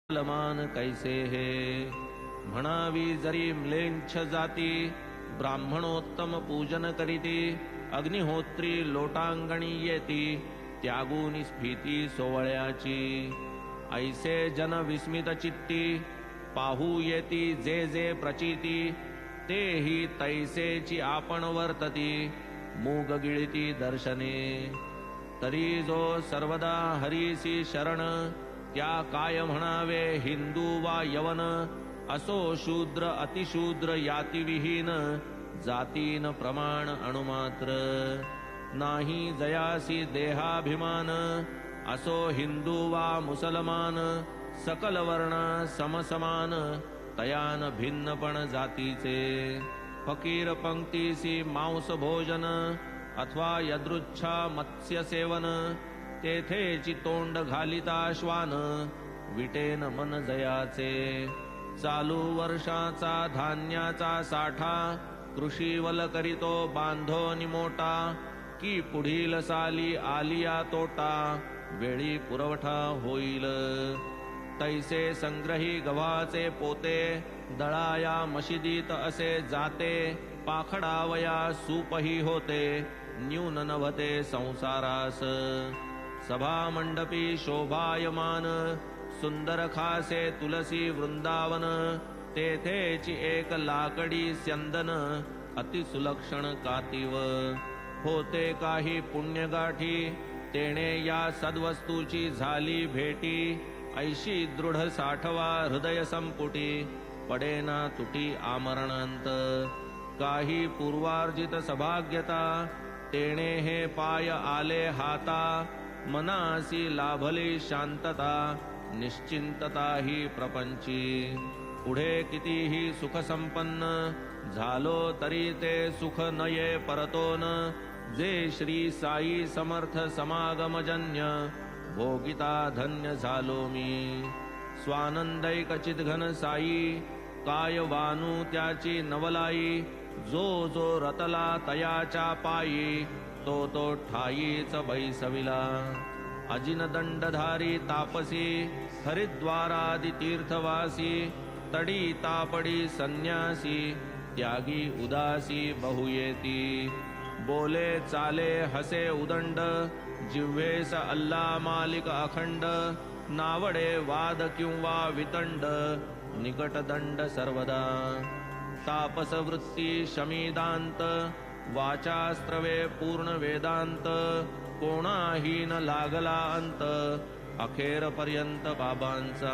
लमान कैसे हे म्हणावी जरी म्लेंछ जाती ब्राह्मणोत्तम पूजन करीती अग्निहोत्री लोटांगणी येती त्यागून स्फीती सोवळ्याची ऐसे जन विस्मित चित्ती पाहू येती जे जे प्रचिती तेही तैसेची आपण वर्तती मूग गिळती दर्शने तरी जो सर्वदा हरीसी शरण त्या काय म्हणावे हिंदू वा यवन असो शूद्र अतिशूद्र यातिविहीन जातीन प्रमाण अणुमात्र नाही जयासी देहाभिमान असो हिंदू वा मुसलमान सकल वर्ण समसमान तयान भिन्नपण जातीचे फकीर पंक्तीसी मांस भोजन अथवा यदृच्छा मत्स्य सेवन तेथेची तोंड घालिता श्वान विटेन मन जयाचे चालू वर्षाचा धान्याचा साठा कृषीवल करीतो बांधो निमोटा की पुढील साली आलिया तोटा वेळी पुरवठा होईल तैसे संग्रही गव्हाचे पोते दळाया मशिदीत असे जाते पाखडावया सूपही होते न्यून नभते संसारास सभा मंडपी शोभायमान सुंदर खासे तुलसी वृंदावन तेथेची एक लाकडी स्यंदन अतिसुलक्षण कातीव होते काही पुण्यगाठी तेणे या सद्वस्तूची झाली भेटी ऐशी दृढ साठवा हृदय संपुटी पडेना तुटी आमरणांत काही पूर्वार्जित सभाग्यता तेणे हे पाय आले हाता मनासी लाभली शांतता निश्चिंतता ही प्रपंची पुढे कितीही सुख संपन्न झालो तरी ते सुख नये परतोन जे श्री साई समर्थ समागमजन्य भोगिता धन्य झालो मी स्वानंदैक चिदघन साई काय वानू त्याची नवलाई जो जो रतला तयाच्या पायी तो ठाईच बैसविला अजिन दंडधारी तापसी हरिद्वारादि तीर्थवासी तडी तापडी संन्यासी त्यागी उदासी बहुयेती बोले चाले हसे उदंड जिव्हेस अल्ला मालिक अखंड नावडे वाद किंवा वितंड निकट दंड सर्वदा तापस वृत्ती शमीदांत वाचास्त्रवे पूर्ण वेदांत कोणाही न लागला अंत अखेर पर्यंत बाबांचा